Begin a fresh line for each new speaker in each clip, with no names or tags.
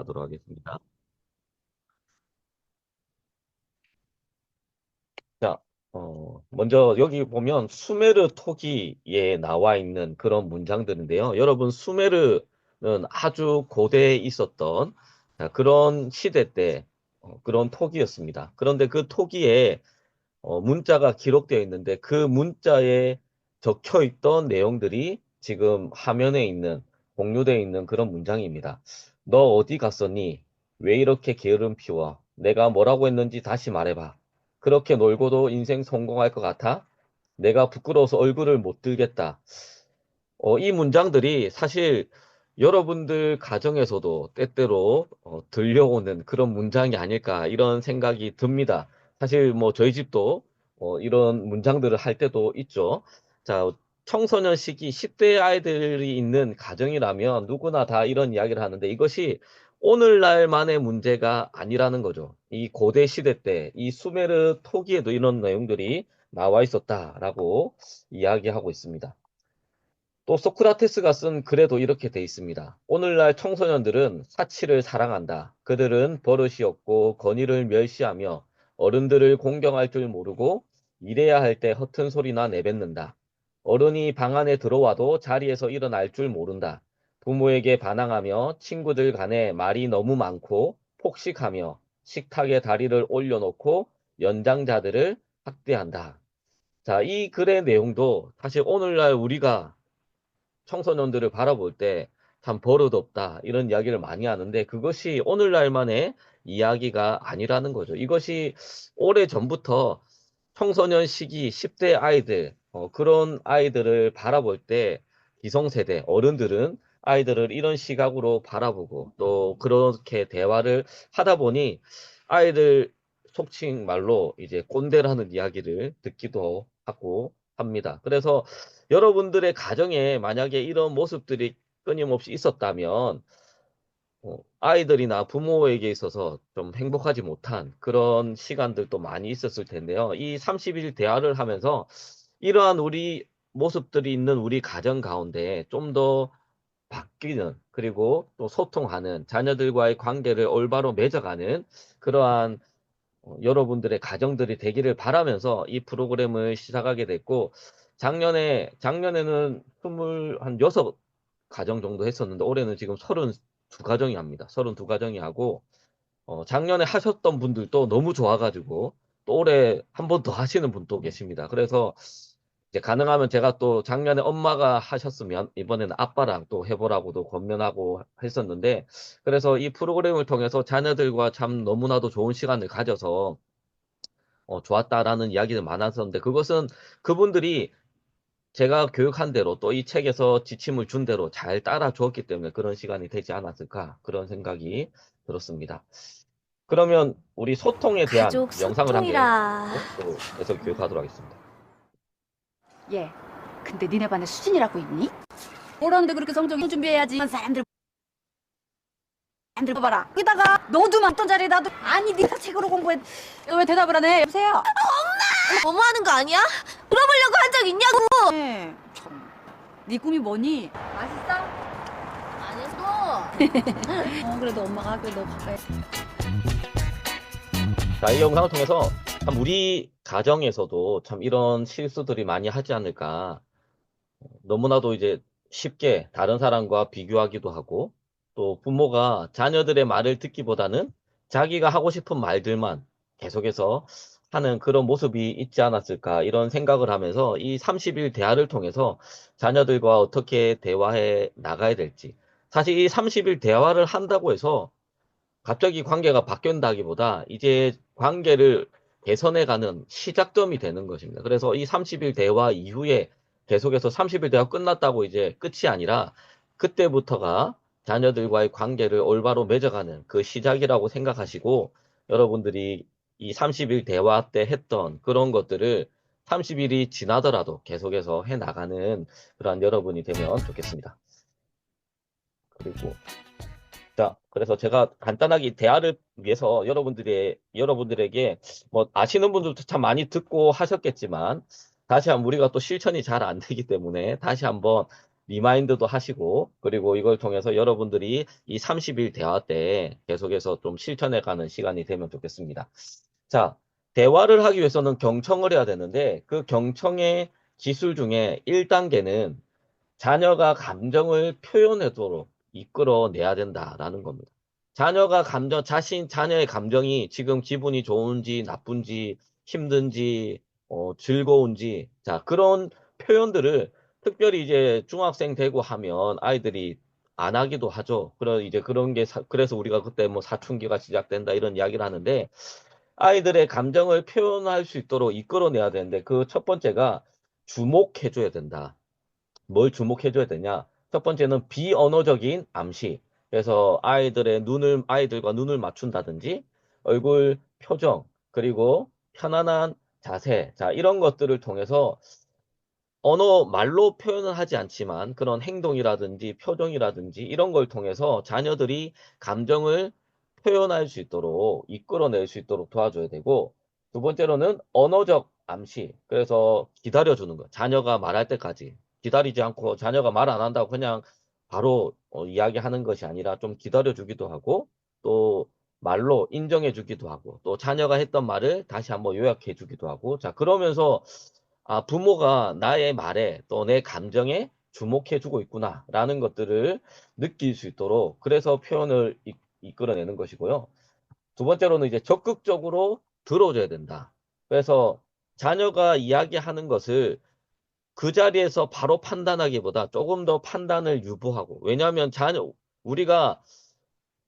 하도록 하겠습니다. 자, 먼저 여기 보면 수메르 토기에 나와 있는 그런 문장들인데요. 여러분, 수메르는 아주 고대에 있었던 그런 시대 때 그런 토기였습니다. 그런데 그 토기에 문자가 기록되어 있는데 그 문자에 적혀 있던 내용들이 지금 화면에 있는, 공유되어 있는 그런 문장입니다. 너 어디 갔었니? 왜 이렇게 게으름 피워? 내가 뭐라고 했는지 다시 말해봐. 그렇게 놀고도 인생 성공할 것 같아? 내가 부끄러워서 얼굴을 못 들겠다. 이 문장들이 사실 여러분들 가정에서도 때때로 들려오는 그런 문장이 아닐까 이런 생각이 듭니다. 사실 뭐 저희 집도 이런 문장들을 할 때도 있죠. 자, 청소년 시기 10대 아이들이 있는 가정이라면 누구나 다 이런 이야기를 하는데 이것이 오늘날만의 문제가 아니라는 거죠. 이 고대 시대 때 이 수메르 토기에도 이런 내용들이 나와 있었다라고 이야기하고 있습니다. 또 소크라테스가 쓴 글에도 이렇게 돼 있습니다. 오늘날 청소년들은 사치를 사랑한다. 그들은 버릇이 없고 권위를 멸시하며 어른들을 공경할 줄 모르고 일해야 할 때 허튼 소리나 내뱉는다. 어른이 방 안에 들어와도 자리에서 일어날 줄 모른다. 부모에게 반항하며 친구들 간에 말이 너무 많고 폭식하며 식탁에 다리를 올려놓고 연장자들을 학대한다. 자, 이 글의 내용도 사실 오늘날 우리가 청소년들을 바라볼 때 참 버릇없다 이런 이야기를 많이 하는데 그것이 오늘날만의 이야기가 아니라는 거죠. 이것이 오래 전부터 청소년 시기 10대 아이들 그런 아이들을 바라볼 때 기성세대 어른들은 아이들을 이런 시각으로 바라보고 또 그렇게 대화를 하다 보니 아이들 속칭 말로 이제 꼰대라는 이야기를 듣기도 하고 합니다. 그래서 여러분들의 가정에 만약에 이런 모습들이 끊임없이 있었다면 아이들이나 부모에게 있어서 좀 행복하지 못한 그런 시간들도 많이 있었을 텐데요. 이 30일 대화를 하면서 이러한 우리 모습들이 있는 우리 가정 가운데 좀 더 바뀌는 그리고 또 소통하는 자녀들과의 관계를 올바로 맺어가는 그러한 여러분들의 가정들이 되기를 바라면서 이 프로그램을 시작하게 됐고, 작년에는 26 가정 정도 했었는데, 올해는 지금 32가정이 합니다. 32가정이 하고, 작년에 하셨던 분들도 너무 좋아가지고, 또 올해 한 번 더 하시는 분도 계십니다. 그래서 이제 가능하면 제가 또 작년에 엄마가 하셨으면 이번에는 아빠랑 또 해보라고도 권면하고 했었는데, 그래서 이 프로그램을 통해서 자녀들과 참 너무나도 좋은 시간을 가져서 좋았다라는 이야기들 많았었는데 그것은 그분들이 제가 교육한 대로 또 이 책에서 지침을 준 대로 잘 따라 주었기 때문에 그런 시간이 되지 않았을까 그런 생각이 들었습니다. 그러면 우리 소통에 대한
가족
영상을 한 개
소통이라.
또 해서 교육하도록 하겠습니다.
얘, 근데 니네 반에 수진이라고 있니? 뭐라는데 그렇게 성적 준비해야지. 사람들 봐라. 여기다가 너도 많던 자리에 나도 아니 네가 책으로 공부해. 왜 대답을 안 해? 여보세요?
너무하는 거 아니야? 물어보려고 한 적 있냐고!
네, 참. 네 꿈이 뭐니?
맛있어? 안 했어.
그래도 엄마가 학교에 너 가까이.
자, 이 영상을 통해서 참 우리 가정에서도 참 이런 실수들이 많이 하지 않을까. 너무나도 이제 쉽게 다른 사람과 비교하기도 하고 또 부모가 자녀들의 말을 듣기보다는 자기가 하고 싶은 말들만 계속해서 하는 그런 모습이 있지 않았을까 이런 생각을 하면서 이 30일 대화를 통해서 자녀들과 어떻게 대화해 나가야 될지 사실 이 30일 대화를 한다고 해서 갑자기 관계가 바뀐다기보다 이제 관계를 개선해가는 시작점이 되는 것입니다. 그래서 이 30일 대화 이후에 계속해서 30일 대화 끝났다고 이제 끝이 아니라 그때부터가 자녀들과의 관계를 올바로 맺어가는 그 시작이라고 생각하시고 여러분들이 이 30일 대화 때 했던 그런 것들을 30일이 지나더라도 계속해서 해 나가는 그런 여러분이 되면 좋겠습니다. 그리고 자, 그래서 제가 간단하게 이 대화를 위해서 여러분들에게 뭐 아시는 분들도 참 많이 듣고 하셨겠지만 다시 한번 우리가 또 실천이 잘 안 되기 때문에 다시 한번 리마인드도 하시고, 그리고 이걸 통해서 여러분들이 이 30일 대화 때 계속해서 좀 실천해가는 시간이 되면 좋겠습니다. 자, 대화를 하기 위해서는 경청을 해야 되는데, 그 경청의 기술 중에 1단계는 자녀가 감정을 표현하도록 이끌어내야 된다라는 겁니다. 자녀가 자녀의 감정이 지금 기분이 좋은지, 나쁜지, 힘든지, 즐거운지, 자, 그런 표현들을 특별히 이제 중학생 되고 하면 아이들이 안 하기도 하죠. 그래서 우리가 그때 뭐 사춘기가 시작된다 이런 이야기를 하는데, 아이들의 감정을 표현할 수 있도록 이끌어내야 되는데, 그 첫 번째가 주목해줘야 된다. 뭘 주목해줘야 되냐? 첫 번째는 비언어적인 암시. 그래서 아이들과 눈을 맞춘다든지, 얼굴 표정, 그리고 편안한 자세. 자, 이런 것들을 통해서 말로 표현은 하지 않지만 그런 행동이라든지 표정이라든지 이런 걸 통해서 자녀들이 감정을 표현할 수 있도록 이끌어낼 수 있도록 도와줘야 되고, 두 번째로는 언어적 암시. 그래서 기다려주는 거. 자녀가 말할 때까지 기다리지 않고 자녀가 말 안 한다고 그냥 바로 이야기하는 것이 아니라 좀 기다려주기도 하고, 또 말로 인정해주기도 하고, 또 자녀가 했던 말을 다시 한번 요약해주기도 하고, 자, 그러면서 부모가 나의 말에 또 내 감정에 주목해주고 있구나라는 것들을 느낄 수 있도록, 그래서 표현을 이끌어내는 것이고요. 두 번째로는 이제 적극적으로 들어줘야 된다. 그래서 자녀가 이야기하는 것을 그 자리에서 바로 판단하기보다 조금 더 판단을 유보하고, 왜냐하면 우리가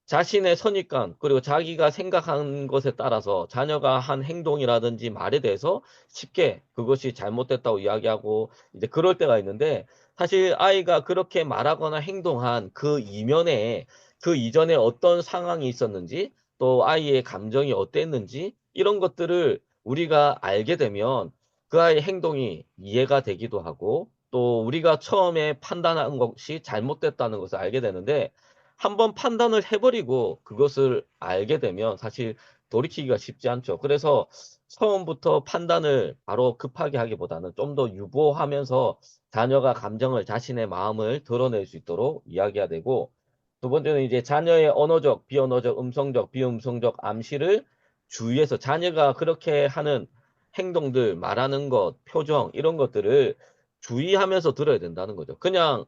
자신의 선입관, 그리고 자기가 생각한 것에 따라서 자녀가 한 행동이라든지 말에 대해서 쉽게 그것이 잘못됐다고 이야기하고, 이제 그럴 때가 있는데, 사실 아이가 그렇게 말하거나 행동한 그 이면에, 그 이전에 어떤 상황이 있었는지, 또 아이의 감정이 어땠는지, 이런 것들을 우리가 알게 되면 그 아이의 행동이 이해가 되기도 하고, 또 우리가 처음에 판단한 것이 잘못됐다는 것을 알게 되는데, 한번 판단을 해버리고 그것을 알게 되면 사실 돌이키기가 쉽지 않죠. 그래서 처음부터 판단을 바로 급하게 하기보다는 좀 더 유보하면서 자녀가 감정을, 자신의 마음을 드러낼 수 있도록 이야기해야 되고, 두 번째는 이제 자녀의 언어적, 비언어적, 음성적, 비음성적 암시를 주의해서, 자녀가 그렇게 하는 행동들, 말하는 것, 표정, 이런 것들을 주의하면서 들어야 된다는 거죠. 그냥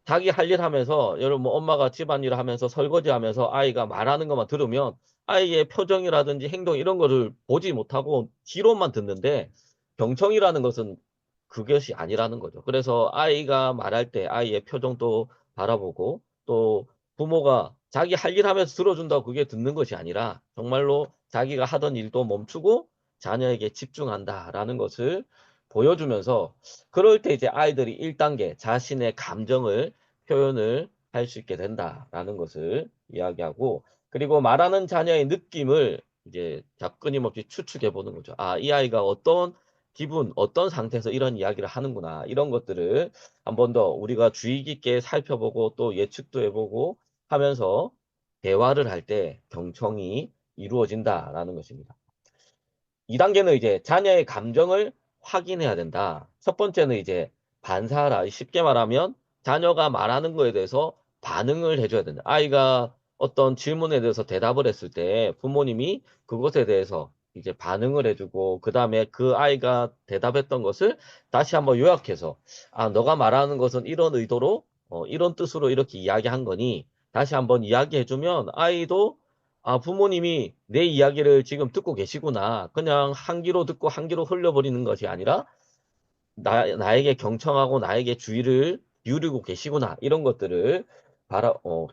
자기 할 일 하면서, 여러분 뭐 엄마가 집안일 하면서 설거지 하면서 아이가 말하는 것만 들으면 아이의 표정이라든지 행동 이런 거를 보지 못하고 귀로만 듣는데, 경청이라는 것은 그것이 아니라는 거죠. 그래서 아이가 말할 때 아이의 표정도 바라보고, 또 부모가 자기 할 일 하면서 들어준다고 그게 듣는 것이 아니라 정말로 자기가 하던 일도 멈추고 자녀에게 집중한다라는 것을 보여주면서, 그럴 때 이제 아이들이 1단계 자신의 감정을 표현을 할 수 있게 된다라는 것을 이야기하고, 그리고 말하는 자녀의 느낌을 이제 끊임없이 추측해 보는 거죠. 아, 이 아이가 어떤 기분, 어떤 상태에서 이런 이야기를 하는구나. 이런 것들을 한 번 더 우리가 주의 깊게 살펴보고 또 예측도 해보고 하면서 대화를 할 때 경청이 이루어진다라는 것입니다. 2단계는 이제 자녀의 감정을 확인해야 된다. 첫 번째는 이제 반사하라. 쉽게 말하면 자녀가 말하는 거에 대해서 반응을 해줘야 된다. 아이가 어떤 질문에 대해서 대답을 했을 때 부모님이 그것에 대해서 이제 반응을 해주고, 그 다음에 그 아이가 대답했던 것을 다시 한번 요약해서, 아, 너가 말하는 것은 이런 의도로, 이런 뜻으로 이렇게 이야기한 거니, 다시 한번 이야기해주면 아이도, 아, 부모님이 내 이야기를 지금 듣고 계시구나. 그냥 한 귀로 듣고 한 귀로 흘려버리는 것이 아니라 나에게 경청하고 나에게 주의를 기울이고 계시구나. 이런 것들을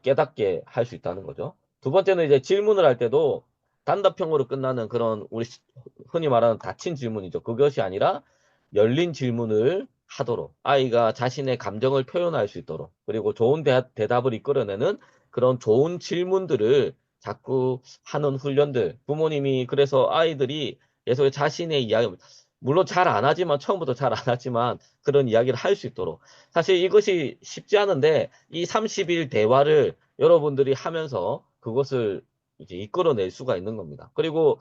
깨닫게 할 수 있다는 거죠. 두 번째는 이제 질문을 할 때도 단답형으로 끝나는 그런 흔히 말하는 닫힌 질문이죠. 그것이 아니라 열린 질문을 하도록, 아이가 자신의 감정을 표현할 수 있도록, 그리고 좋은 대답을 이끌어내는 그런 좋은 질문들을 자꾸 하는 훈련들. 부모님이 그래서 아이들이 계속 자신의 이야기, 물론 잘 안 하지만, 처음부터 잘 안 하지만 그런 이야기를 할 수 있도록. 사실 이것이 쉽지 않은데 이 30일 대화를 여러분들이 하면서 그것을 이제 이끌어낼 수가 있는 겁니다. 그리고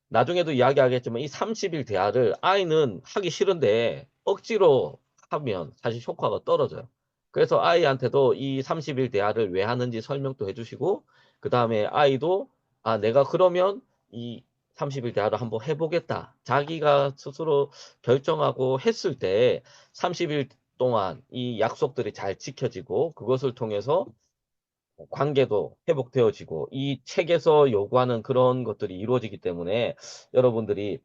나중에도 이야기하겠지만 이 30일 대화를 아이는 하기 싫은데 억지로 하면 사실 효과가 떨어져요. 그래서 아이한테도 이 30일 대화를 왜 하는지 설명도 해주시고, 그 다음에 아이도, 아, 내가 그러면 이 30일 대화를 한번 해보겠다. 자기가 스스로 결정하고 했을 때 30일 동안 이 약속들이 잘 지켜지고, 그것을 통해서 관계도 회복되어지고, 이 책에서 요구하는 그런 것들이 이루어지기 때문에 여러분들이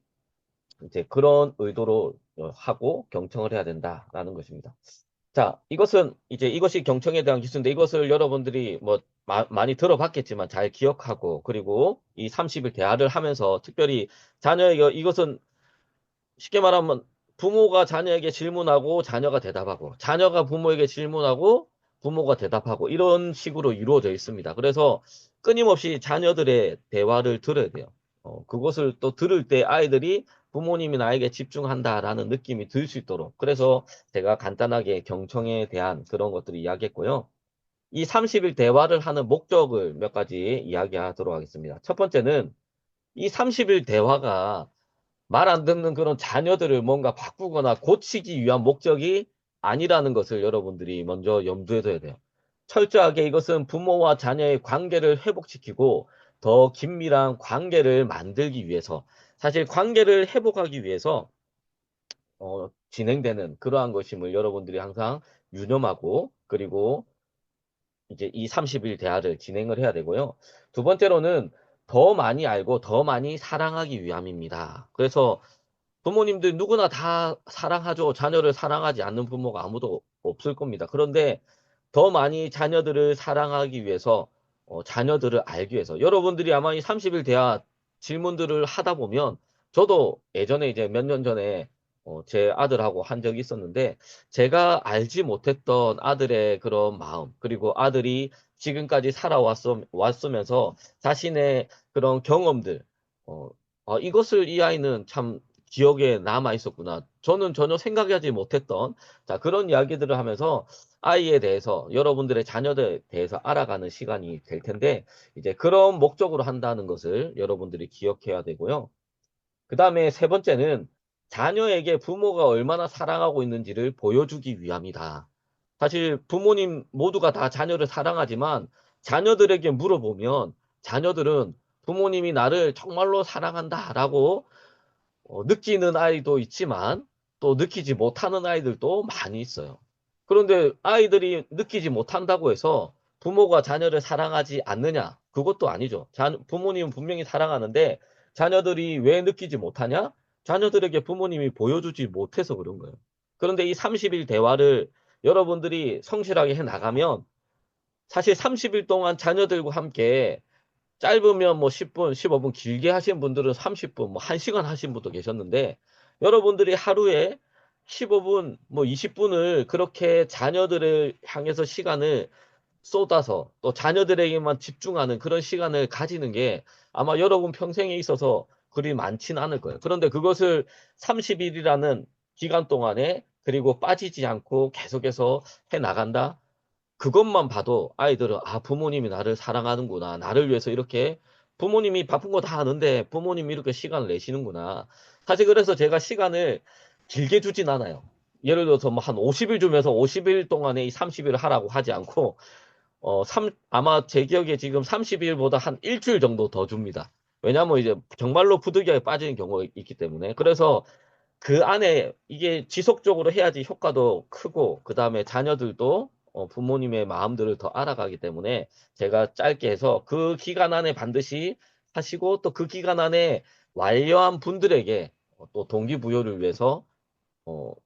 이제 그런 의도로 하고 경청을 해야 된다라는 것입니다. 자, 이것은 이제 이것이 경청에 대한 기술인데 이것을 여러분들이 뭐 많이 들어봤겠지만 잘 기억하고 그리고 이 30일 대화를 하면서 특별히 자녀에게 이것은 쉽게 말하면 부모가 자녀에게 질문하고 자녀가 대답하고 자녀가 부모에게 질문하고 부모가 대답하고 이런 식으로 이루어져 있습니다. 그래서 끊임없이 자녀들의 대화를 들어야 돼요. 그것을 또 들을 때 아이들이 부모님이 나에게 집중한다라는 느낌이 들 수 있도록. 그래서 제가 간단하게 경청에 대한 그런 것들을 이야기했고요. 이 30일 대화를 하는 목적을 몇 가지 이야기하도록 하겠습니다. 첫 번째는 이 30일 대화가 말 안 듣는 그런 자녀들을 뭔가 바꾸거나 고치기 위한 목적이 아니라는 것을 여러분들이 먼저 염두에 둬야 돼요. 철저하게 이것은 부모와 자녀의 관계를 회복시키고 더 긴밀한 관계를 만들기 위해서 사실 관계를 회복하기 위해서 진행되는 그러한 것임을 여러분들이 항상 유념하고 그리고 이제 이 30일 대화를 진행을 해야 되고요. 두 번째로는 더 많이 알고 더 많이 사랑하기 위함입니다. 그래서 부모님들 누구나 다 사랑하죠. 자녀를 사랑하지 않는 부모가 아무도 없을 겁니다. 그런데 더 많이 자녀들을 사랑하기 위해서, 자녀들을 알기 위해서. 여러분들이 아마 이 30일 대화 질문들을 하다 보면, 저도 예전에 이제 몇 년 전에 제 아들하고 한 적이 있었는데, 제가 알지 못했던 아들의 그런 마음, 그리고 아들이 지금까지 왔으면서 자신의 그런 경험들, 어, 이것을 이 아이는 참 기억에 남아 있었구나. 저는 전혀 생각하지 못했던 자, 그런 이야기들을 하면서 아이에 대해서 여러분들의 자녀들에 대해서 알아가는 시간이 될 텐데 이제 그런 목적으로 한다는 것을 여러분들이 기억해야 되고요. 그 다음에 세 번째는 자녀에게 부모가 얼마나 사랑하고 있는지를 보여주기 위함이다. 사실 부모님 모두가 다 자녀를 사랑하지만 자녀들에게 물어보면 자녀들은 부모님이 나를 정말로 사랑한다라고 느끼는 아이도 있지만 또 느끼지 못하는 아이들도 많이 있어요. 그런데 아이들이 느끼지 못한다고 해서 부모가 자녀를 사랑하지 않느냐? 그것도 아니죠. 부모님은 분명히 사랑하는데 자녀들이 왜 느끼지 못하냐? 자녀들에게 부모님이 보여주지 못해서 그런 거예요. 그런데 이 30일 대화를 여러분들이 성실하게 해 나가면 사실 30일 동안 자녀들과 함께 짧으면 뭐 10분, 15분 길게 하신 분들은 30분, 뭐 1시간 하신 분도 계셨는데 여러분들이 하루에 15분, 뭐 20분을 그렇게 자녀들을 향해서 시간을 쏟아서 또 자녀들에게만 집중하는 그런 시간을 가지는 게 아마 여러분 평생에 있어서 그리 많지는 않을 거예요. 그런데 그것을 30일이라는 기간 동안에 그리고 빠지지 않고 계속해서 해 나간다? 그것만 봐도 아이들은 아, 부모님이 나를 사랑하는구나. 나를 위해서 이렇게 부모님이 바쁜 거 다 아는데 부모님이 이렇게 시간을 내시는구나. 사실 그래서 제가 시간을 길게 주진 않아요. 예를 들어서 뭐 한 50일 주면서 50일 동안에 이 30일을 하라고 하지 않고 아마 제 기억에 지금 30일보다 한 일주일 정도 더 줍니다. 왜냐하면 이제 정말로 부득이하게 빠지는 경우가 있기 때문에. 그래서 그 안에 이게 지속적으로 해야지 효과도 크고, 그 다음에 자녀들도 부모님의 마음들을 더 알아가기 때문에 제가 짧게 해서 그 기간 안에 반드시 하시고 또 그 기간 안에 완료한 분들에게 또 동기부여를 위해서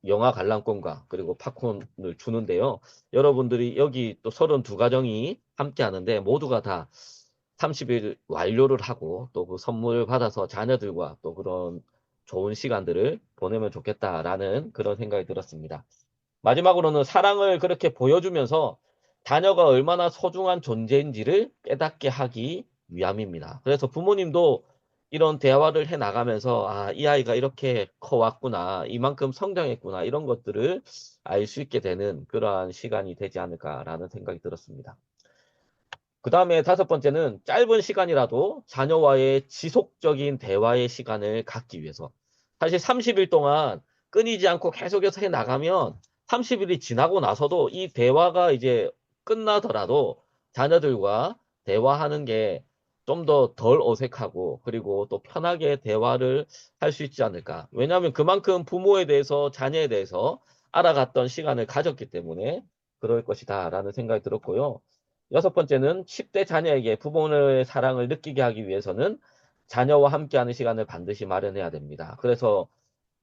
영화 관람권과 그리고 팝콘을 주는데요. 여러분들이 여기 또 32가정이 함께 하는데 모두가 다 30일 완료를 하고 또 그 선물을 받아서 자녀들과 또 그런 좋은 시간들을 보내면 좋겠다라는 그런 생각이 들었습니다. 마지막으로는 사랑을 그렇게 보여주면서 자녀가 얼마나 소중한 존재인지를 깨닫게 하기 위함입니다. 그래서 부모님도 이런 대화를 해 나가면서 아, 이 아이가 이렇게 커왔구나, 이만큼 성장했구나, 이런 것들을 알 수 있게 되는 그러한 시간이 되지 않을까라는 생각이 들었습니다. 그 다음에 다섯 번째는 짧은 시간이라도 자녀와의 지속적인 대화의 시간을 갖기 위해서. 사실 30일 동안 끊이지 않고 계속해서 해 나가면 30일이 지나고 나서도 이 대화가 이제 끝나더라도 자녀들과 대화하는 게 좀 더 덜 어색하고 그리고 또 편하게 대화를 할 수 있지 않을까. 왜냐하면 그만큼 부모에 대해서 자녀에 대해서 알아갔던 시간을 가졌기 때문에 그럴 것이다라는 생각이 들었고요. 여섯 번째는 10대 자녀에게 부모의 사랑을 느끼게 하기 위해서는 자녀와 함께하는 시간을 반드시 마련해야 됩니다. 그래서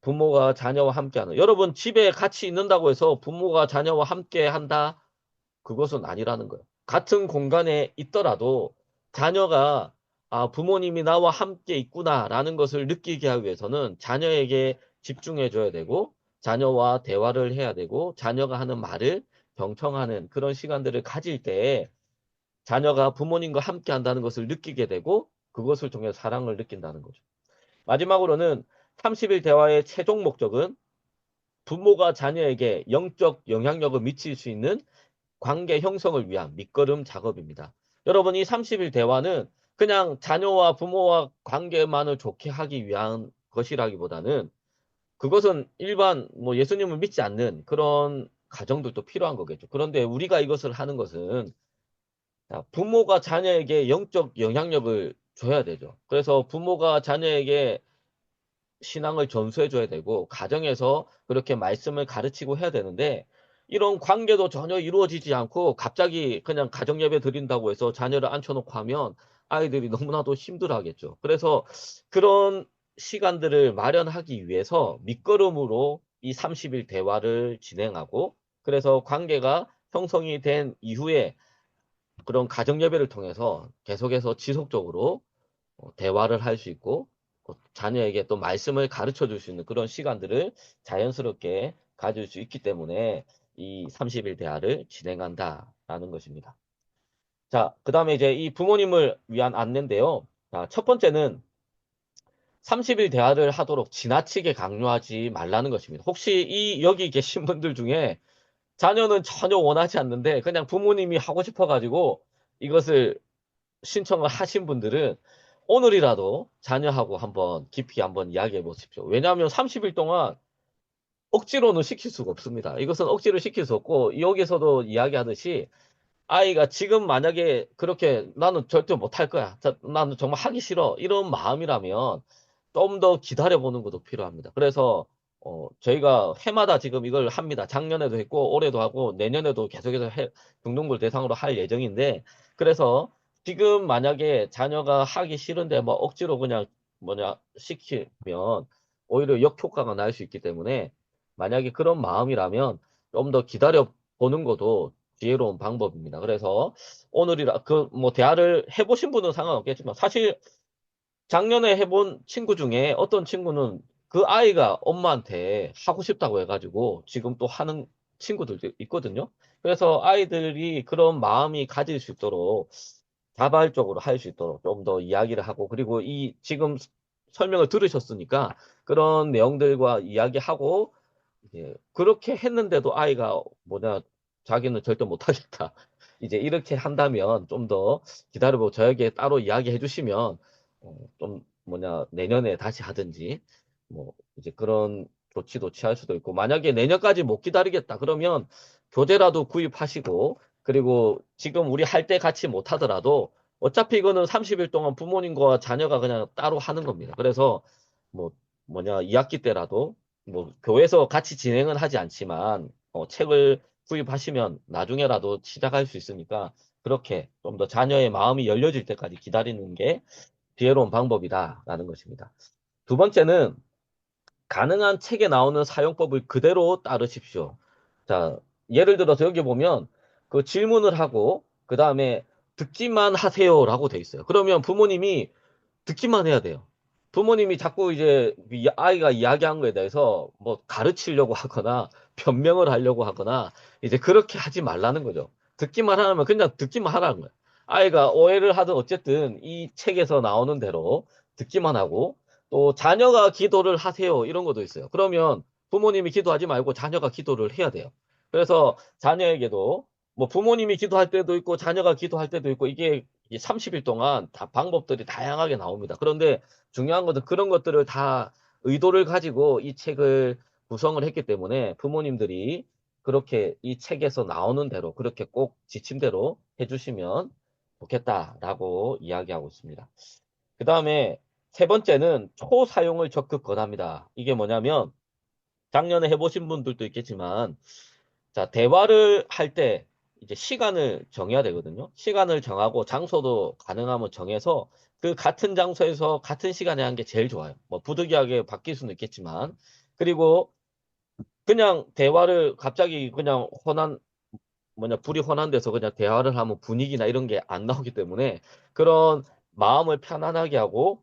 부모가 자녀와 함께하는, 여러분 집에 같이 있는다고 해서 부모가 자녀와 함께 한다? 그것은 아니라는 거예요. 같은 공간에 있더라도 자녀가 부모님이 나와 함께 있구나라는 것을 느끼게 하기 위해서는 자녀에게 집중해 줘야 되고 자녀와 대화를 해야 되고 자녀가 하는 말을 경청하는 그런 시간들을 가질 때 자녀가 부모님과 함께 한다는 것을 느끼게 되고 그것을 통해 사랑을 느낀다는 거죠. 마지막으로는 30일 대화의 최종 목적은 부모가 자녀에게 영적 영향력을 미칠 수 있는 관계 형성을 위한 밑거름 작업입니다. 여러분, 이 30일 대화는 그냥 자녀와 부모와 관계만을 좋게 하기 위한 것이라기보다는 그것은 일반 뭐 예수님을 믿지 않는 그런 가정들도 필요한 거겠죠. 그런데 우리가 이것을 하는 것은 부모가 자녀에게 영적 영향력을 줘야 되죠. 그래서 부모가 자녀에게 신앙을 전수해 줘야 되고 가정에서 그렇게 말씀을 가르치고 해야 되는데 이런 관계도 전혀 이루어지지 않고 갑자기 그냥 가정 예배 드린다고 해서 자녀를 앉혀놓고 하면 아이들이 너무나도 힘들어하겠죠. 그래서 그런 시간들을 마련하기 위해서 밑거름으로 이 30일 대화를 진행하고 그래서 관계가 형성이 된 이후에 그런 가정 예배를 통해서 계속해서 지속적으로 대화를 할 수 있고 자녀에게 또 말씀을 가르쳐 줄 수 있는 그런 시간들을 자연스럽게 가질 수 있기 때문에 이 30일 대화를 진행한다라는 것입니다. 자, 그 다음에 이제 이 부모님을 위한 안내인데요. 자, 첫 번째는 30일 대화를 하도록 지나치게 강요하지 말라는 것입니다. 혹시 이 여기 계신 분들 중에 자녀는 전혀 원하지 않는데 그냥 부모님이 하고 싶어가지고 이것을 신청을 하신 분들은 오늘이라도 자녀하고 한번 깊이 한번 이야기해 보십시오. 왜냐하면 30일 동안 억지로는 시킬 수가 없습니다. 이것은 억지로 시킬 수 없고 여기서도 이야기하듯이 아이가 지금 만약에 그렇게 나는 절대 못할 거야. 나는 정말 하기 싫어. 이런 마음이라면 좀 더 기다려보는 것도 필요합니다. 그래서 저희가 해마다 지금 이걸 합니다. 작년에도 했고 올해도 하고 내년에도 계속해서 중등부를 대상으로 할 예정인데 그래서 지금 만약에 자녀가 하기 싫은데 뭐 억지로 그냥 뭐냐 시키면 오히려 역효과가 날 수 있기 때문에 만약에 그런 마음이라면 좀 더 기다려 보는 것도 지혜로운 방법입니다. 그래서 오늘이라 그 뭐 대화를 해보신 분은 상관없겠지만 사실 작년에 해본 친구 중에 어떤 친구는 그 아이가 엄마한테 하고 싶다고 해가지고 지금 또 하는 친구들도 있거든요. 그래서 아이들이 그런 마음이 가질 수 있도록 자발적으로 할 수 있도록 좀 더 이야기를 하고 그리고 이 지금 설명을 들으셨으니까 그런 내용들과 이야기하고 이제 그렇게 했는데도 아이가 뭐냐 자기는 절대 못하겠다. 이제 이렇게 한다면 좀 더 기다려보고 저에게 따로 이야기해 주시면 좀 뭐냐 내년에 다시 하든지 뭐 이제 그런 조치도 취할 수도 있고 만약에 내년까지 못 기다리겠다 그러면 교재라도 구입하시고 그리고 지금 우리 할 때 같이 못 하더라도 어차피 이거는 30일 동안 부모님과 자녀가 그냥 따로 하는 겁니다. 그래서 뭐 뭐냐 2학기 때라도 뭐 교회에서 같이 진행은 하지 않지만 책을 구입하시면 나중에라도 시작할 수 있으니까 그렇게 좀 더 자녀의 마음이 열려질 때까지 기다리는 게 지혜로운 방법이다라는 것입니다. 두 번째는 가능한 책에 나오는 사용법을 그대로 따르십시오. 자, 예를 들어서 여기 보면 그 질문을 하고 그 다음에 듣기만 하세요라고 돼 있어요. 그러면 부모님이 듣기만 해야 돼요. 부모님이 자꾸 이제 아이가 이야기한 거에 대해서 뭐 가르치려고 하거나 변명을 하려고 하거나 이제 그렇게 하지 말라는 거죠. 듣기만 하면 그냥 듣기만 하라는 거예요. 아이가 오해를 하든 어쨌든 이 책에서 나오는 대로 듣기만 하고 또 자녀가 기도를 하세요 이런 것도 있어요. 그러면 부모님이 기도하지 말고 자녀가 기도를 해야 돼요. 그래서 자녀에게도 뭐 부모님이 기도할 때도 있고 자녀가 기도할 때도 있고 이게 이 30일 동안 다 방법들이 다양하게 나옵니다. 그런데 중요한 것은 그런 것들을 다 의도를 가지고 이 책을 구성을 했기 때문에 부모님들이 그렇게 이 책에서 나오는 대로 그렇게 꼭 지침대로 해주시면 좋겠다라고 이야기하고 있습니다. 그 다음에 세 번째는 초사용을 적극 권합니다. 이게 뭐냐면 작년에 해보신 분들도 있겠지만 자, 대화를 할 때 이제 시간을 정해야 되거든요. 시간을 정하고 장소도 가능하면 정해서 그 같은 장소에서 같은 시간에 하는 게 제일 좋아요. 뭐 부득이하게 바뀔 수는 있겠지만 그리고 그냥 대화를 갑자기 그냥 불이 훤한 데서 그냥 대화를 하면 분위기나 이런 게 안 나오기 때문에 그런 마음을 편안하게 하고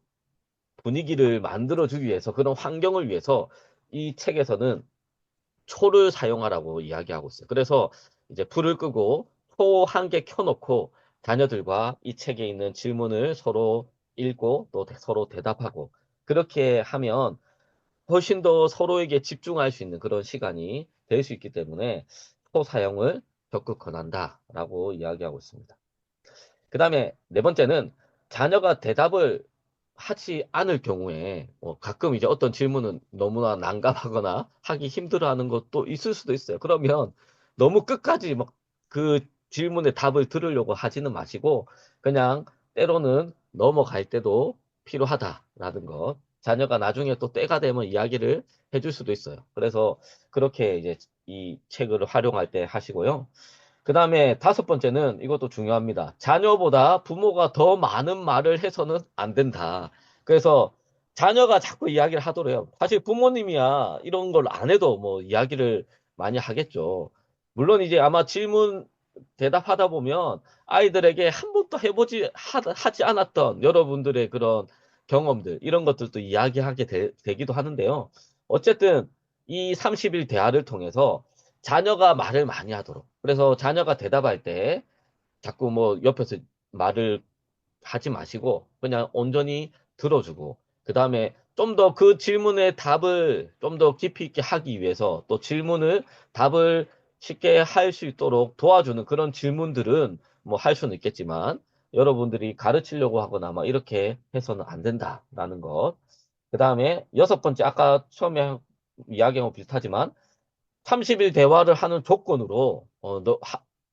분위기를 만들어주기 위해서 그런 환경을 위해서 이 책에서는 초를 사용하라고 이야기하고 있어요. 그래서 이제 불을 끄고 초 한 개 켜놓고 자녀들과 이 책에 있는 질문을 서로 읽고 또 서로 대답하고 그렇게 하면 훨씬 더 서로에게 집중할 수 있는 그런 시간이 될 수 있기 때문에 초 사용을 적극 권한다라고 이야기하고 있습니다. 그 다음에 네 번째는 자녀가 대답을 하지 않을 경우에 가끔 이제 어떤 질문은 너무나 난감하거나 하기 힘들어하는 것도 있을 수도 있어요. 그러면 너무 끝까지 막 그 질문에 답을 들으려고 하지는 마시고 그냥 때로는 넘어갈 때도 필요하다라는 것. 자녀가 나중에 또 때가 되면 이야기를 해줄 수도 있어요. 그래서 그렇게 이제 이 책을 활용할 때 하시고요. 그 다음에 다섯 번째는 이것도 중요합니다. 자녀보다 부모가 더 많은 말을 해서는 안 된다. 그래서 자녀가 자꾸 이야기를 하더래요. 사실 부모님이야 이런 걸 안 해도 뭐 이야기를 많이 하겠죠. 물론 이제 아마 질문 대답하다 보면 아이들에게 한 번도 하지 않았던 여러분들의 그런 경험들, 이런 것들도 이야기하게 되기도 하는데요. 어쨌든 이 30일 대화를 통해서 자녀가 말을 많이 하도록. 그래서 자녀가 대답할 때 자꾸 뭐 옆에서 말을 하지 마시고 그냥 온전히 들어주고 그 다음에 좀 더 그 질문의 답을 좀 더 깊이 있게 하기 위해서 또 답을 쉽게 할 수 있도록 도와주는 그런 질문들은 뭐 할 수는 있겠지만 여러분들이 가르치려고 하거나 막 이렇게 해서는 안 된다라는 것. 그 다음에 여섯 번째 아까 처음에 이야기하고 비슷하지만 30일 대화를 하는 조건으로,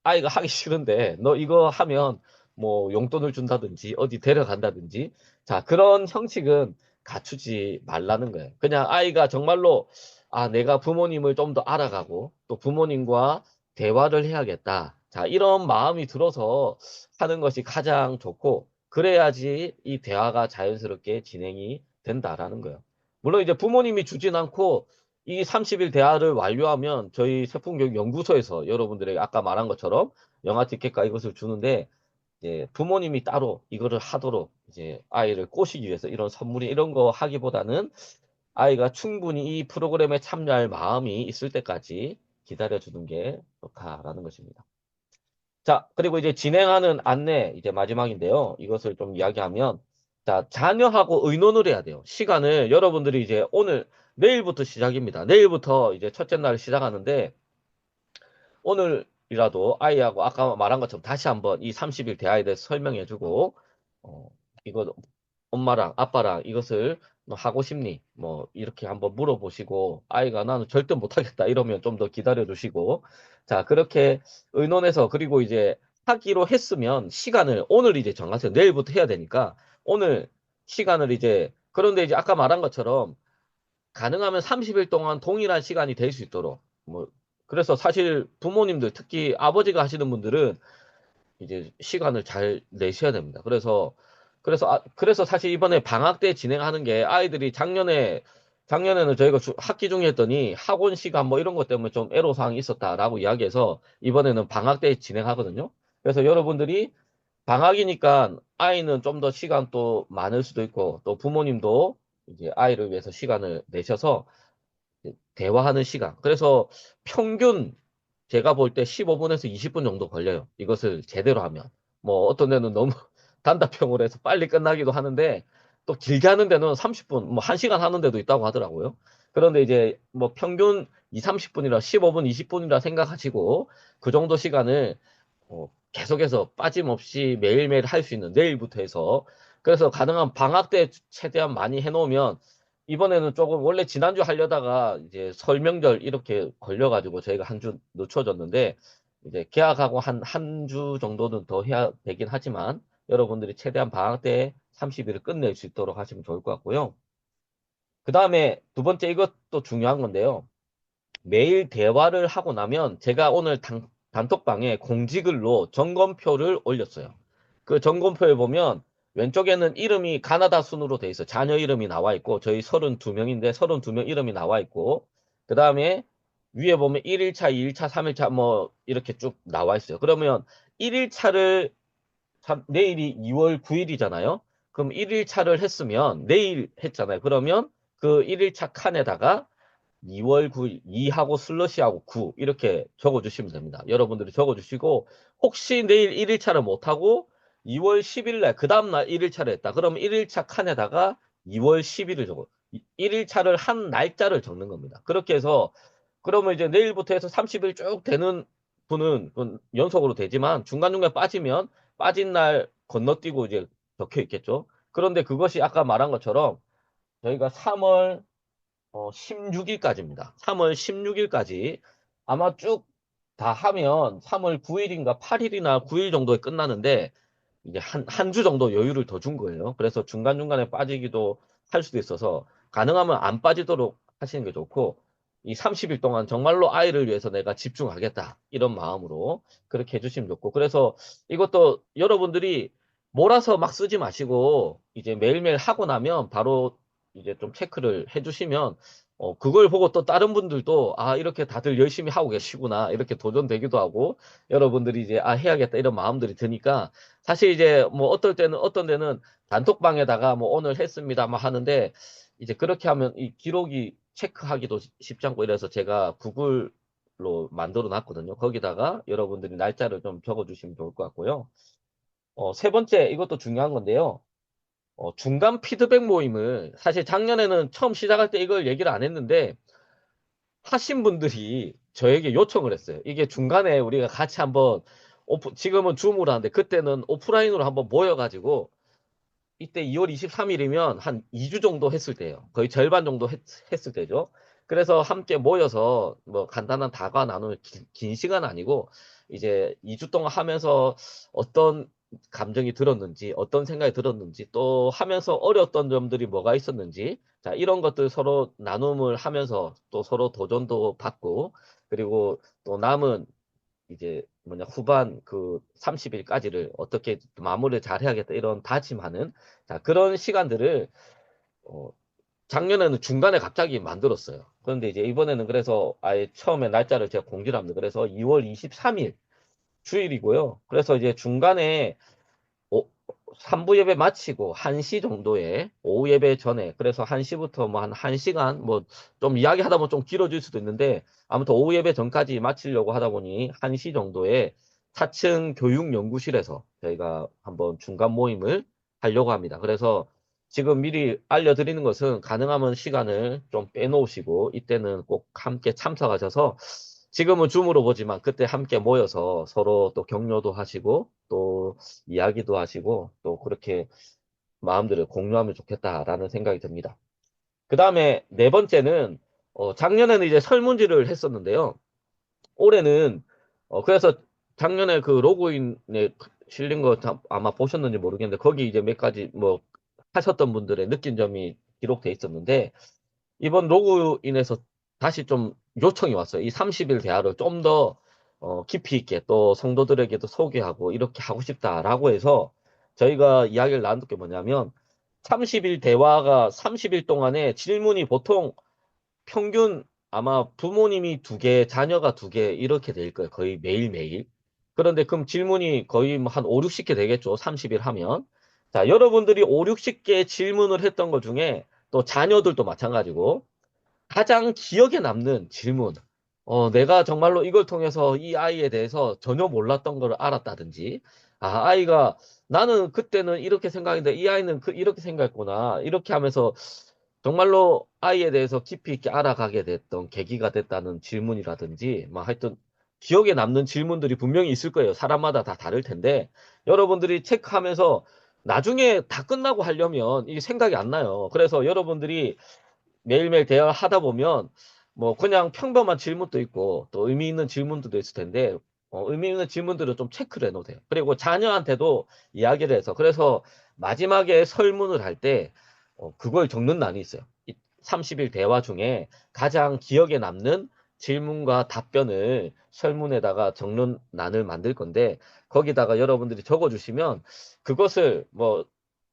아이가 하기 싫은데, 너 이거 하면 뭐 용돈을 준다든지, 어디 데려간다든지, 자, 그런 형식은 갖추지 말라는 거예요. 그냥 아이가 정말로, 아, 내가 부모님을 좀 더 알아가고, 또 부모님과 대화를 해야겠다. 자, 이런 마음이 들어서 하는 것이 가장 좋고, 그래야지 이 대화가 자연스럽게 진행이 된다라는 거예요. 물론 이제 부모님이 주진 않고, 이 30일 대화를 완료하면 저희 세풍교육연구소에서 여러분들에게 아까 말한 것처럼 영화 티켓과 이것을 주는데 이제 부모님이 따로 이거를 하도록 이제 아이를 꼬시기 위해서 이런 선물이 이런 거 하기보다는 아이가 충분히 이 프로그램에 참여할 마음이 있을 때까지 기다려주는 게 좋다라는 것입니다. 자, 그리고 이제 진행하는 안내 이제 마지막인데요. 이것을 좀 이야기하면 자, 자녀하고 의논을 해야 돼요. 시간을 여러분들이 이제 내일부터 시작입니다. 내일부터 이제 첫째 날 시작하는데 오늘이라도 아이하고 아까 말한 것처럼 다시 한번 이 30일 대화에 대해서 설명해주고 어, 이거 엄마랑 아빠랑 이것을 너 하고 싶니? 뭐 이렇게 한번 물어보시고 아이가 나는 절대 못하겠다 이러면 좀 더 기다려 주시고 자 그렇게 의논해서 그리고 이제 하기로 했으면 시간을 오늘 이제 정하세요. 내일부터 해야 되니까 오늘 시간을 이제 그런데 이제 아까 말한 것처럼 가능하면 30일 동안 동일한 시간이 될 수 있도록 뭐 그래서 사실 부모님들 특히 아버지가 하시는 분들은 이제 시간을 잘 내셔야 됩니다. 그래서 사실 이번에 방학 때 진행하는 게 아이들이 작년에는 저희가 학기 중에 했더니 학원 시간 뭐 이런 것 때문에 좀 애로사항이 있었다라고 이야기해서 이번에는 방학 때 진행하거든요. 그래서 여러분들이 방학이니까 아이는 좀 더 시간 또 많을 수도 있고 또 부모님도 이제 아이를 위해서 시간을 내셔서 대화하는 시간. 그래서 평균 제가 볼 때 15분에서 20분 정도 걸려요. 이것을 제대로 하면. 뭐 어떤 데는 너무 단답형으로 해서 빨리 끝나기도 하는데 또 길게 하는 데는 30분, 뭐 1시간 하는 데도 있다고 하더라고요. 그런데 이제 뭐 평균 2, 30분이라 15분, 20분이라 생각하시고 그 정도 시간을 계속해서 빠짐없이 매일매일 할 수 있는 내일부터 해서 그래서 가능한 방학 때 최대한 많이 해놓으면 이번에는 조금 원래 지난주 하려다가 이제 설 명절 이렇게 걸려가지고 저희가 한 주 늦춰졌는데 이제 계약하고 한 주 정도는 더 해야 되긴 하지만 여러분들이 최대한 방학 때 30일을 끝낼 수 있도록 하시면 좋을 것 같고요. 그 다음에 두 번째 이것도 중요한 건데요. 매일 대화를 하고 나면 제가 오늘 단톡방에 공지글로 점검표를 올렸어요. 그 점검표에 보면 왼쪽에는 이름이 가나다 순으로 돼 있어요. 자녀 이름이 나와 있고 저희 32명인데 32명 이름이 나와 있고 그 다음에 위에 보면 1일차, 2일차, 3일차 뭐 이렇게 쭉 나와 있어요. 그러면 1일차를 내일이 2월 9일이잖아요. 그럼 1일차를 했으면 내일 했잖아요. 그러면 그 1일차 칸에다가 2월 9일 2하고 슬러시하고 9 이렇게 적어주시면 됩니다. 여러분들이 적어주시고 혹시 내일 1일차를 못하고 2월 10일 날 그 다음날 1일차를 했다. 그러면 1일차 칸에다가 2월 10일을 적어 1일차를 한 날짜를 적는 겁니다. 그렇게 해서 그러면 이제 내일부터 해서 30일 쭉 되는 분은 그건 연속으로 되지만 중간중간 빠지면 빠진 날 건너뛰고 이제 적혀 있겠죠. 그런데 그것이 아까 말한 것처럼 저희가 3월 16일까지입니다. 3월 16일까지 아마 쭉 다 하면 3월 9일인가 8일이나 9일 정도에 끝나는데 이제 한 주 정도 여유를 더 준 거예요. 그래서 중간중간에 빠지기도 할 수도 있어서 가능하면 안 빠지도록 하시는 게 좋고 이 30일 동안 정말로 아이를 위해서 내가 집중하겠다. 이런 마음으로 그렇게 해주시면 좋고 그래서 이것도 여러분들이 몰아서 막 쓰지 마시고 이제 매일매일 하고 나면 바로 이제 좀 체크를 해주시면 그걸 보고 또 다른 분들도 아 이렇게 다들 열심히 하고 계시구나 이렇게 도전되기도 하고 여러분들이 이제 아 해야겠다 이런 마음들이 드니까 사실 이제 뭐 어떤 데는 단톡방에다가 뭐 오늘 했습니다 막 하는데 이제 그렇게 하면 이 기록이 체크하기도 쉽지 않고 이래서 제가 구글로 만들어 놨거든요. 거기다가 여러분들이 날짜를 좀 적어 주시면 좋을 것 같고요. 세 번째 이것도 중요한 건데요. 중간 피드백 모임을 사실 작년에는 처음 시작할 때 이걸 얘기를 안 했는데 하신 분들이 저에게 요청을 했어요. 이게 중간에 우리가 같이 한번 지금은 줌으로 하는데 그때는 오프라인으로 한번 모여가지고 이때 2월 23일이면 한 2주 정도 했을 때예요. 거의 절반 정도 했을 때죠. 그래서 함께 모여서 뭐 간단한 다과 나누는 긴 시간 아니고 이제 2주 동안 하면서 어떤 감정이 들었는지, 어떤 생각이 들었는지, 또 하면서 어려웠던 점들이 뭐가 있었는지, 자, 이런 것들 서로 나눔을 하면서 또 서로 도전도 받고, 그리고 또 남은 이제 뭐냐 후반 그 30일까지를 어떻게 마무리를 잘 해야겠다 이런 다짐하는 자 그런 시간들을 어, 작년에는 중간에 갑자기 만들었어요. 그런데 이제 이번에는 그래서 아예 처음에 날짜를 제가 공지를 합니다. 그래서 2월 23일 주일이고요. 그래서 이제 중간에 3부 예배 마치고 1시 정도에 오후 예배 전에 그래서 1시부터 뭐 한 1시간 뭐 좀 이야기하다 보면 좀 길어질 수도 있는데 아무튼 오후 예배 전까지 마치려고 하다 보니 1시 정도에 4층 교육연구실에서 저희가 한번 중간 모임을 하려고 합니다. 그래서 지금 미리 알려드리는 것은 가능하면 시간을 좀 빼놓으시고 이때는 꼭 함께 참석하셔서 지금은 줌으로 보지만 그때 함께 모여서 서로 또 격려도 하시고 또 이야기도 하시고 또 그렇게 마음들을 공유하면 좋겠다라는 생각이 듭니다. 그 다음에 네 번째는 작년에는 이제 설문지를 했었는데요. 올해는 그래서 작년에 그 로그인에 실린 거 아마 보셨는지 모르겠는데 거기 이제 몇 가지 뭐 하셨던 분들의 느낀 점이 기록돼 있었는데 이번 로그인에서 다시 좀 요청이 왔어요. 이 30일 대화를 좀 더 깊이 있게 또 성도들에게도 소개하고 이렇게 하고 싶다라고 해서 저희가 이야기를 나눈 게 뭐냐면 30일 대화가 30일 동안에 질문이 보통 평균 아마 부모님이 두 개, 자녀가 두 개 이렇게 될 거예요. 거의 매일매일. 그런데 그럼 질문이 거의 뭐한 5, 60개 되겠죠. 30일 하면. 자, 여러분들이 5, 60개 질문을 했던 것 중에 또 자녀들도 마찬가지고 가장 기억에 남는 질문. 내가 정말로 이걸 통해서 이 아이에 대해서 전혀 몰랐던 걸 알았다든지, 아이가 나는 그때는 이렇게 생각했는데 이 아이는 이렇게 생각했구나. 이렇게 하면서 정말로 아이에 대해서 깊이 있게 알아가게 됐던 계기가 됐다는 질문이라든지, 뭐 하여튼 기억에 남는 질문들이 분명히 있을 거예요. 사람마다 다 다를 텐데, 여러분들이 체크하면서 나중에 다 끝나고 하려면 이게 생각이 안 나요. 그래서 여러분들이 매일매일 대화를 하다 보면 뭐 그냥 평범한 질문도 있고 또 의미 있는 질문들도 있을 텐데 의미 있는 질문들을 좀 체크를 해놓으세요. 그리고 자녀한테도 이야기를 해서 그래서 마지막에 설문을 할 때 그걸 적는 난이 있어요. 이 30일 대화 중에 가장 기억에 남는 질문과 답변을 설문에다가 적는 난을 만들 건데 거기다가 여러분들이 적어주시면 그것을 뭐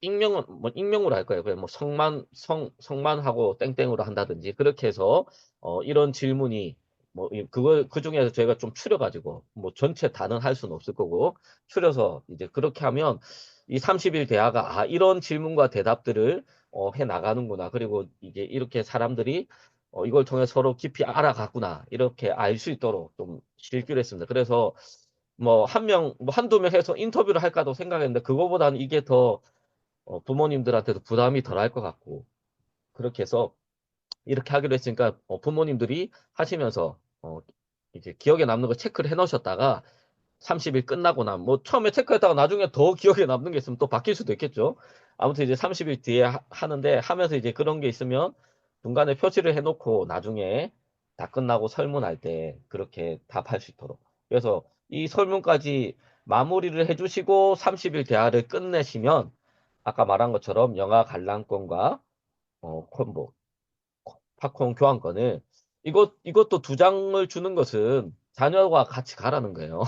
익명으로 할 거예요. 그냥 뭐 성만하고 땡땡으로 한다든지 그렇게 해서 이런 질문이 뭐 그걸 그 중에서 저희가 좀 추려가지고 뭐 전체 다는 할 수는 없을 거고 추려서 이제 그렇게 하면 이 30일 대화가 이런 질문과 대답들을 해 나가는구나. 그리고 이게 이렇게 사람들이 이걸 통해 서로 깊이 알아갔구나. 이렇게 알 수 있도록 좀 실기를 했습니다. 그래서 뭐 한 명, 뭐 한두 명 해서 인터뷰를 할까도 생각했는데 그거보다는 이게 더 부모님들한테도 부담이 덜할 것 같고 그렇게 해서 이렇게 하기로 했으니까 부모님들이 하시면서 이제 기억에 남는 거 체크를 해 놓으셨다가 30일 끝나고 나면 뭐 처음에 체크했다가 나중에 더 기억에 남는 게 있으면 또 바뀔 수도 있겠죠. 아무튼 이제 30일 뒤에 하는데 하면서 이제 그런 게 있으면 중간에 표시를 해놓고 나중에 다 끝나고 설문할 때 그렇게 답할 수 있도록. 그래서 이 설문까지 마무리를 해주시고 30일 대화를 끝내시면 아까 말한 것처럼 영화 관람권과 콤보, 팝콘 교환권을 이것도 두 장을 주는 것은 자녀와 같이 가라는 거예요.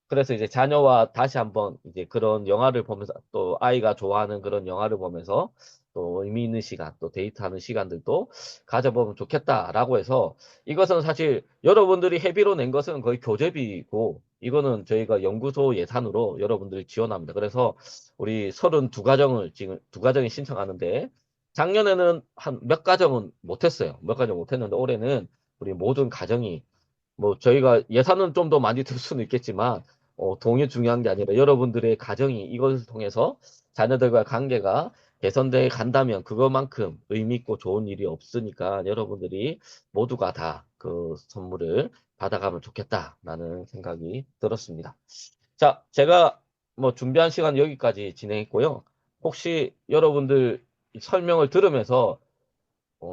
그래서 이제 자녀와 다시 한번 이제 그런 영화를 보면서 또 아이가 좋아하는 그런 영화를 보면서 또 의미 있는 시간, 또 데이트하는 시간들도 가져보면 좋겠다라고 해서 이것은 사실 여러분들이 회비로 낸 것은 거의 교재비고 이거는 저희가 연구소 예산으로 여러분들이 지원합니다. 그래서 우리 32가정을 지금 두 가정이 신청하는데 작년에는 한 몇 가정은 못했어요. 몇 가정 못했는데 올해는 우리 모든 가정이 뭐 저희가 예산은 좀 더 많이 들 수는 있겠지만 돈이 중요한 게 아니라 여러분들의 가정이 이것을 통해서 자녀들과 관계가 개선돼 간다면 그것만큼 의미 있고 좋은 일이 없으니까 여러분들이 모두가 다 그 선물을 받아가면 좋겠다라는 생각이 들었습니다. 자, 제가 뭐 준비한 시간 여기까지 진행했고요. 혹시 여러분들 설명을 들으면서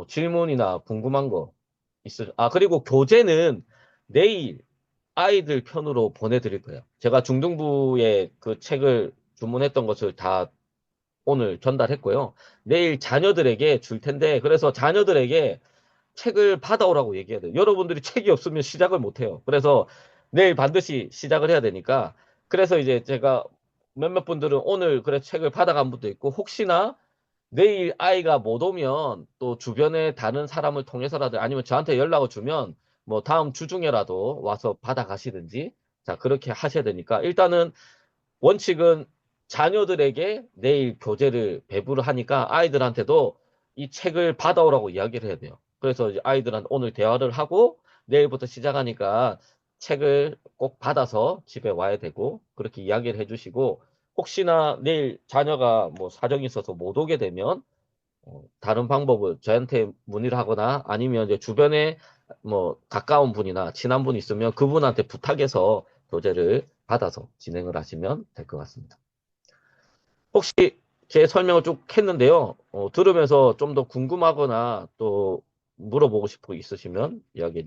질문이나 궁금한 거 그리고 교재는 내일 아이들 편으로 보내드릴 거예요. 제가 중등부에 그 책을 주문했던 것을 다 오늘 전달했고요. 내일 자녀들에게 줄 텐데, 그래서 자녀들에게 책을 받아오라고 얘기해야 돼요. 여러분들이 책이 없으면 시작을 못 해요. 그래서 내일 반드시 시작을 해야 되니까, 그래서 이제 제가 몇몇 분들은 오늘 그래 책을 받아간 분도 있고, 혹시나 내일 아이가 못 오면 또 주변에 다른 사람을 통해서라도 아니면 저한테 연락을 주면 뭐 다음 주 중에라도 와서 받아가시든지 자, 그렇게 하셔야 되니까 일단은 원칙은 자녀들에게 내일 교재를 배부를 하니까 아이들한테도 이 책을 받아오라고 이야기를 해야 돼요. 그래서 이제 아이들한테 오늘 대화를 하고 내일부터 시작하니까 책을 꼭 받아서 집에 와야 되고 그렇게 이야기를 해주시고 혹시나 내일 자녀가 뭐 사정이 있어서 못 오게 되면 다른 방법을 저한테 문의를 하거나 아니면 이제 주변에 뭐 가까운 분이나 친한 분이 있으면 그분한테 부탁해서 교재를 받아서 진행을 하시면 될 것 같습니다. 혹시 제 설명을 쭉 했는데요. 들으면서 좀 더 궁금하거나 또 물어보고 싶은 거 있으시면 이야기해